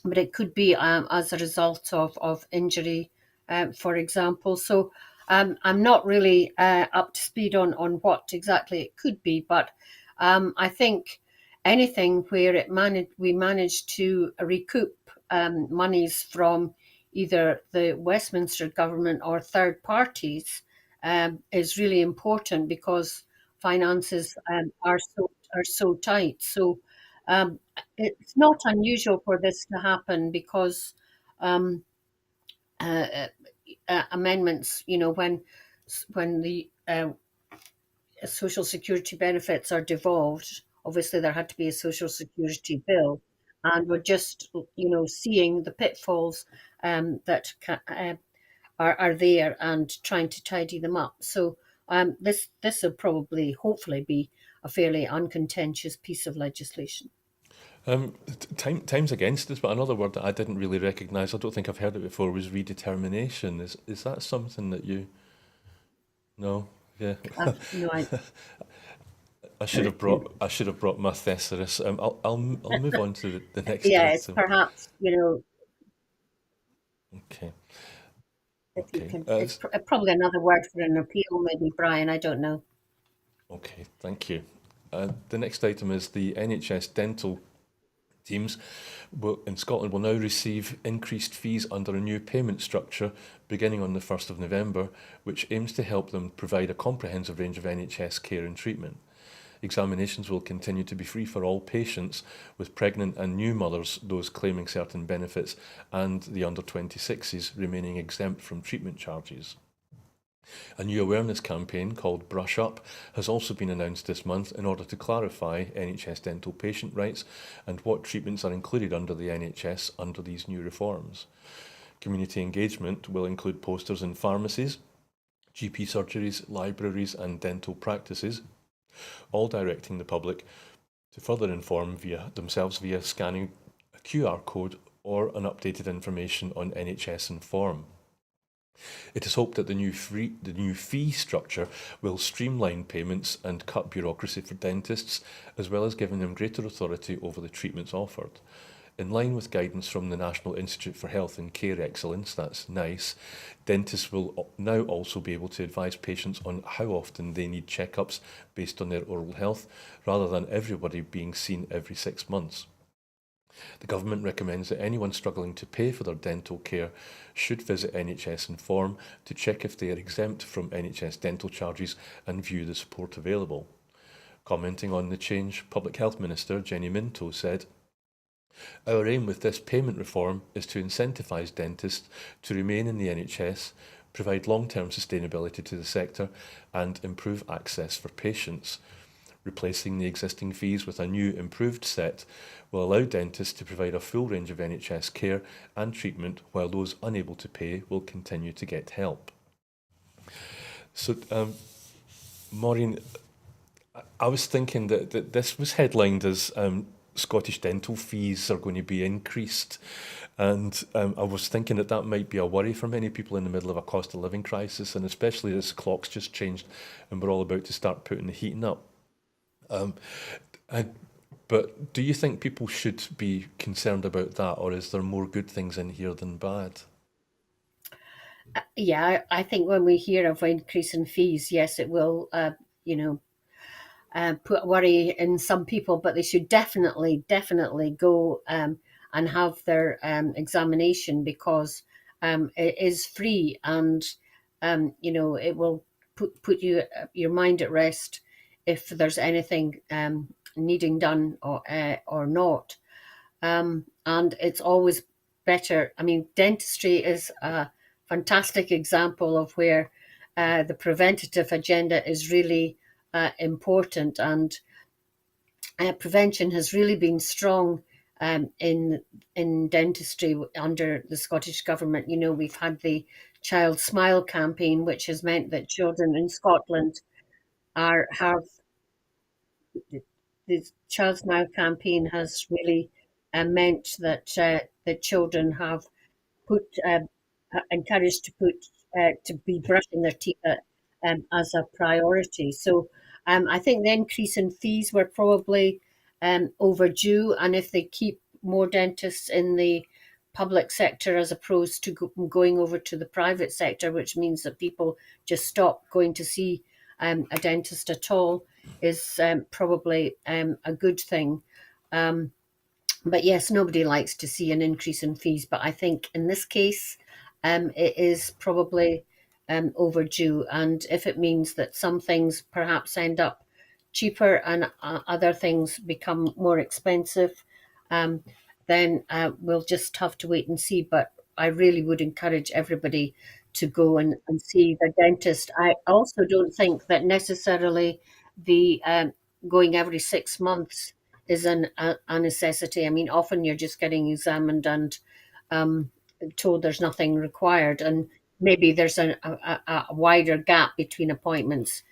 but it could be as a result of injury, for example. So I'm not really up to speed on what exactly it could be, but I think anything where we manage to recoup monies from either the Westminster government or third parties is really important, because finances are so tight. So um, it's not unusual for this to happen, because um, uh, amendments, when the social security benefits are devolved obviously there had to be a social security bill, and we're just seeing the pitfalls that are there and trying to tidy them up. So this will probably, hopefully, be a fairly uncontentious piece of legislation. Time's against us, but another word that I didn't really recognise, I don't think I've heard it before, was redetermination. Is that something that you know? Yeah. No, I should have brought my thesaurus. I'll move on to the next yeah, it's item. perhaps Okay. if you Okay. can, it's probably another word for an appeal, maybe, Brian. I don't know. Okay. Thank you. The next item is the NHS dental teams in Scotland will now receive increased fees under a new payment structure beginning on the 1st of November, which aims to help them provide a comprehensive range of NHS care and treatment. Examinations will continue to be free for all patients, with pregnant and new mothers, those claiming certain benefits, and the under 26s remaining exempt from treatment charges. A new awareness campaign called Brush Up has also been announced this month in order to clarify NHS dental patient rights and what treatments are included under the NHS under these new reforms. Community engagement will include posters in pharmacies, GP surgeries, libraries, and dental practices, all directing the public to further inform themselves via scanning a QR code or an updated information on NHS Inform. It is hoped that the new fee structure will streamline payments and cut bureaucracy for dentists, as well as giving them greater authority over the treatments offered. In line with guidance from the National Institute for Health and Care Excellence, that's NICE, dentists will now also be able to advise patients on how often they need checkups based on their oral health, rather than everybody being seen every 6 months. The government recommends that anyone struggling to pay for their dental care should visit NHS Inform to check if they are exempt from NHS dental charges and view the support available. Commenting on the change, Public Health Minister Jenny Minto said, "Our aim with this payment reform is to incentivise dentists to remain in the NHS, provide long-term sustainability to the sector, and improve access for patients. Replacing the existing fees with a new improved set will allow dentists to provide a full range of NHS care and treatment, while those unable to pay will continue to get help." So, Maureen, I was thinking that this was headlined as Scottish dental fees are going to be increased. And I was thinking that that might be a worry for many people in the middle of a cost of living crisis, and especially as clocks just changed and we're all about to start putting the heating up. Um, and, but do you think people should be concerned about that, or is there more good things in here than bad? Yeah, I think when we hear of increase in fees, yes, it will, put worry in some people, but they should definitely go and have their examination, because it is free, and it will put your mind at rest if there's anything needing done or not. And it's always better. I mean, dentistry is a fantastic example of where the preventative agenda is really important, and prevention has really been strong in dentistry under the Scottish government. We've had the Child Smile campaign, which has meant that children in Scotland have the Child Smile campaign has really meant that the children have put encouraged to be brushing their teeth as a priority. So I think the increase in fees were probably overdue, and if they keep more dentists in the public sector as opposed to going over to the private sector, which means that people just stop going to see a dentist at all, is probably a good thing. Um, but yes, nobody likes to see an increase in fees. But I think in this case, it is probably overdue. And if it means that some things perhaps end up cheaper and other things become more expensive, um, then we'll just have to wait and see. But I really would encourage everybody to go and see the dentist. I also don't think that necessarily the going every 6 months is a necessity. I mean, often you're just getting examined and um, told there's nothing required, and maybe there's a wider gap between appointments.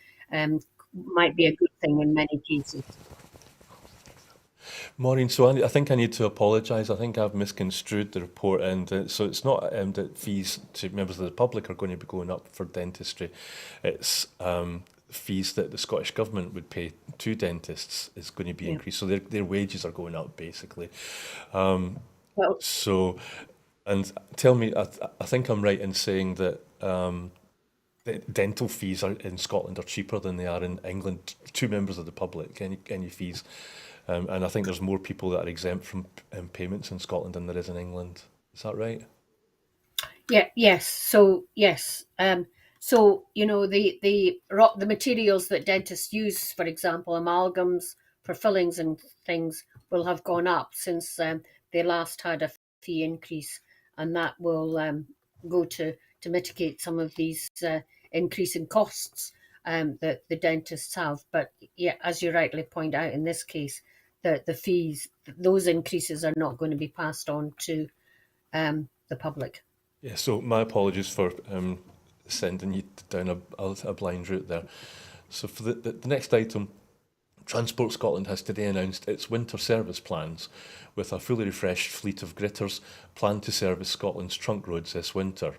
Might be a good thing in many cases. Maureen, so I think I need to apologise. I think I've misconstrued the report, and so it's not that fees to members of the public are going to be going up for dentistry. It's fees that the Scottish Government would pay to dentists is going to be Yeah. increased. So their wages are going up, basically. Well, So, and tell me, I think I'm right in saying that dental fees are in Scotland are cheaper than they are in England to members of the public. Any fees, and I think there's more people that are exempt from payments in Scotland than there is in England. Is that right? yeah, yes. So yes. So the materials that dentists use, for example, amalgams for fillings and things, will have gone up since they last had a fee increase, and that will go to mitigate some of these increasing costs that the dentists have. But yeah, as you rightly point out, in this case, the fees, those increases are not going to be passed on to the public. Yeah. So my apologies for sending you down a blind route there. So for the next item, Transport Scotland has today announced its winter service plans, with a fully refreshed fleet of gritters planned to service Scotland's trunk roads this winter.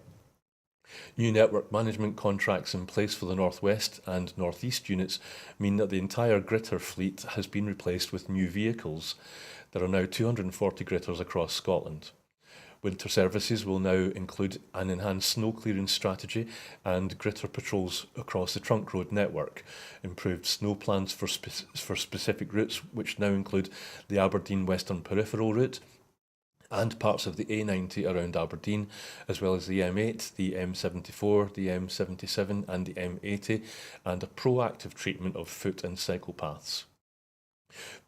New network management contracts in place for the North West and North East units mean that the entire gritter fleet has been replaced with new vehicles. There are now 240 gritters across Scotland. Winter services will now include an enhanced snow clearance strategy and gritter patrols across the trunk road network, improved snow plans for specific routes, which now include the Aberdeen Western Peripheral route, and parts of the A90 around Aberdeen, as well as the M8, the M74, the M77 and the M80, and a proactive treatment of foot and cycle paths.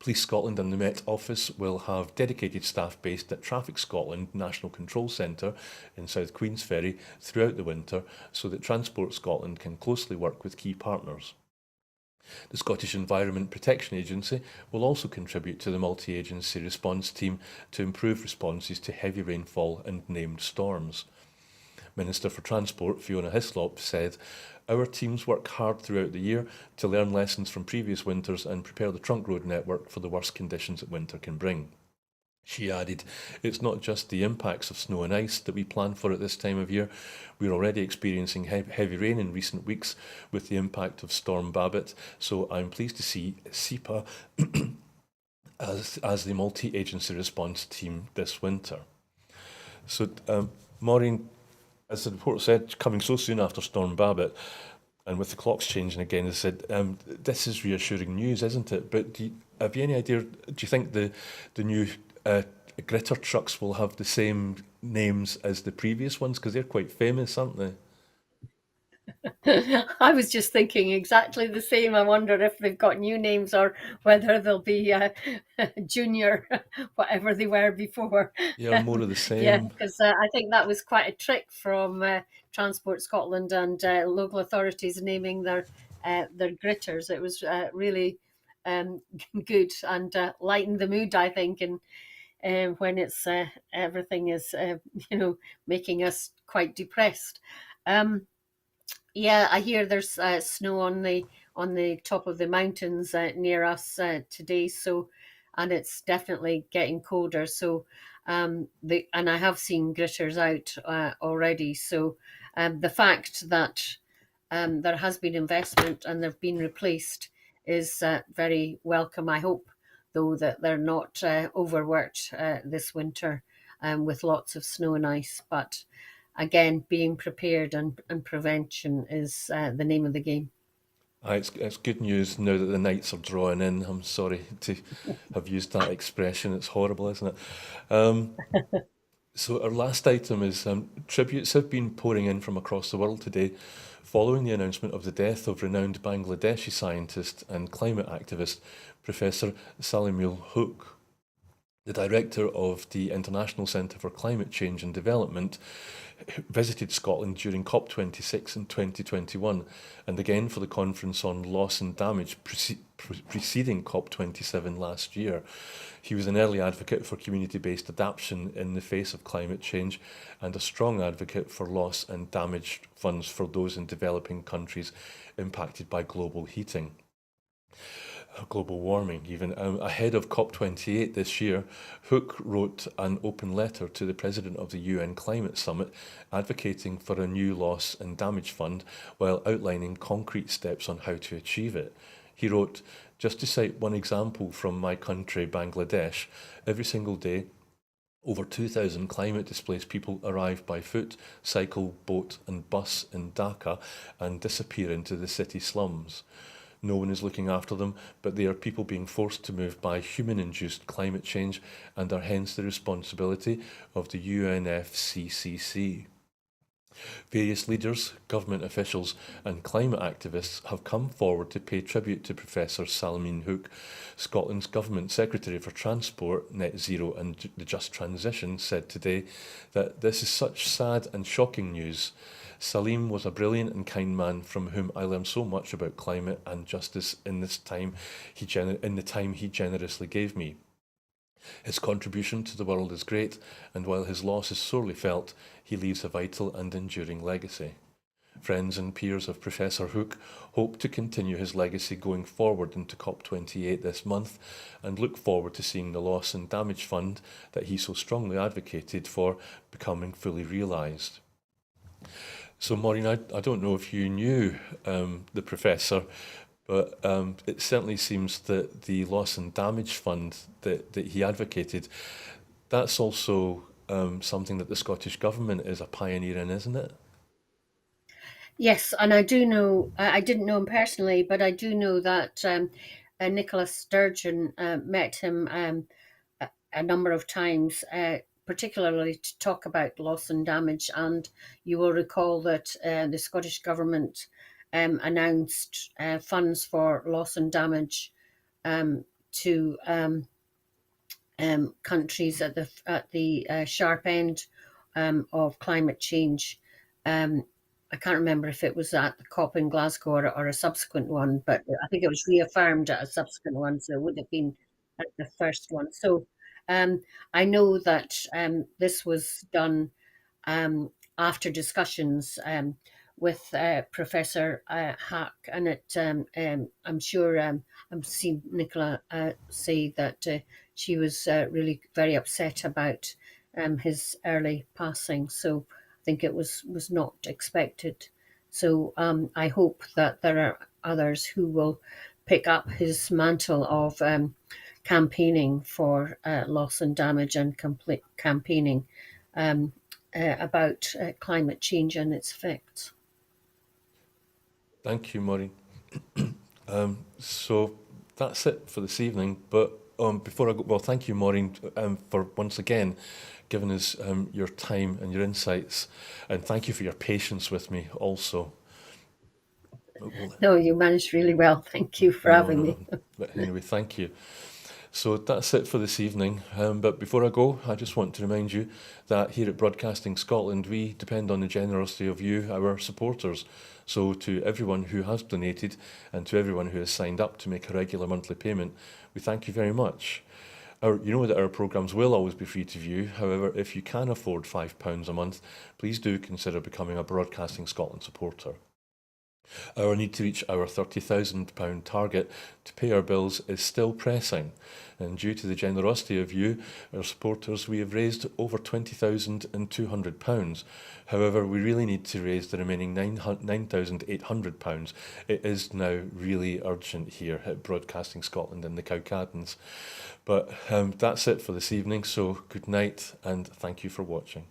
Police Scotland and the Met Office will have dedicated staff based at Traffic Scotland National Control Centre in South Queensferry throughout the winter, so that Transport Scotland can closely work with key partners. The Scottish Environment Protection Agency will also contribute to the multi-agency response team to improve responses to heavy rainfall and named storms. Minister for Transport Fiona Hislop said, "Our teams work hard throughout the year to learn lessons from previous winters and prepare the trunk road network for the worst conditions that winter can bring." She added, "It's not just the impacts of snow and ice that we plan for at this time of year. We're already experiencing heavy rain in recent weeks with the impact of Storm Babbitt, so I'm pleased to see SEPA as the multi-agency response team this winter." So, Maureen, as the report said, coming so soon after Storm Babbitt, and with the clocks changing again, as I said, this is reassuring news, isn't it? But have you any idea? Do you think the new uh, gritter trucks will have the same names as the previous ones? Because they're quite famous, aren't they? I was just thinking exactly the same. I wonder if they've got new names or whether they'll be junior, whatever they were before. Yeah, more of the Yeah, same. because I think that was quite a trick from Transport Scotland and local authorities naming their gritters. It was really um, good and lightened the mood, I think, and when it's everything is making us quite depressed. Um, yeah, I hear there's snow on the top of the mountains near us today. So, and it's definitely getting colder. So, and I have seen gritters out already. So, the fact that there has been investment and they've been replaced is very welcome. I hope, though, that they're not overworked this winter with lots of snow and ice. But again, being prepared and prevention is the name of the game. It's good news now that the nights are drawing in. I'm sorry to have used that expression. It's horrible, isn't it? Um, So our last item is tributes have been pouring in from across the world today following the announcement of the death of renowned Bangladeshi scientist and climate activist Professor Salimul Huq. The director of the International Centre for Climate Change and Development visited Scotland during COP26 in 2021 and again for the conference on loss and damage preceding COP27 last year. He was an early advocate for community-based adaptation in the face of climate change and a strong advocate for loss and damage funds for those in developing countries impacted by global warming even. Ahead of COP28 this year, Hook wrote an open letter to the President of the UN Climate Summit advocating for a new loss and damage fund while outlining concrete steps on how to achieve it. He wrote, "Just to cite one example from my country, Bangladesh, every single day over 2,000 climate displaced people arrive by foot, cycle, boat and bus in Dhaka and disappear into the city slums. No one is looking after them, but they are people being forced to move by human-induced climate change and are hence the responsibility of the UNFCCC. Various leaders, government officials and climate activists have come forward to pay tribute to Professor Salameen Hook. Scotland's Government Secretary for Transport, Net Zero and the Just Transition said today that this is such sad and shocking news. Salim was a brilliant and kind man from whom I learned so much about climate and justice in the time he generously gave me. His contribution to the world is great, and while his loss is sorely felt, he leaves a vital and enduring legacy. Friends and peers of Professor Hook hope to continue his legacy going forward into COP28 this month and look forward to seeing the Loss and Damage Fund that he so strongly advocated for becoming fully realised." So Maureen, I don't know if you knew the professor, but it certainly seems that the Loss and Damage Fund that he advocated, that's also something that the Scottish Government is a pioneer in, isn't it? Yes, and I do know, I didn't know him personally, but I do know that Nicola Sturgeon met him a number of times, particularly to talk about loss and damage. And you will recall that the Scottish Government announced funds for loss and damage to countries at the sharp end of climate change. I can't remember if it was at the COP in Glasgow or a subsequent one, but I think it was reaffirmed at a subsequent one, so it would have been at the first one. So um, I know that this was done after discussions with Professor Hack, and I'm sure I've seen Nicola say that she was really very upset about his early passing. So I think it was not expected. So I hope that there are others who will pick up his mantle of campaigning for loss and damage and complete campaigning about climate change and its effects. Thank you, Maureen. So that's it for this evening. But before I go, well, thank you, Maureen, for once again giving us your time and your insights, and thank you for your patience with me also. Well, No, you managed really well. Thank you for no, having no, me. but anyway, thank you. So that's it for this evening. But before I go, I just want to remind you that here at Broadcasting Scotland, we depend on the generosity of you, our supporters. So to everyone who has donated and to everyone who has signed up to make a regular monthly payment, we thank you very much. You know that our programmes will always be free to view. However, if you can afford £5 a month, please do consider becoming a Broadcasting Scotland supporter. Our need to reach our £30,000 target to pay our bills is still pressing, and due to the generosity of you, our supporters, we have raised over £20,200. However, we really need to raise the remaining £9,800. It is now really urgent here at Broadcasting Scotland and the Cowcaddens. But that's it for this evening, so good night and thank you for watching.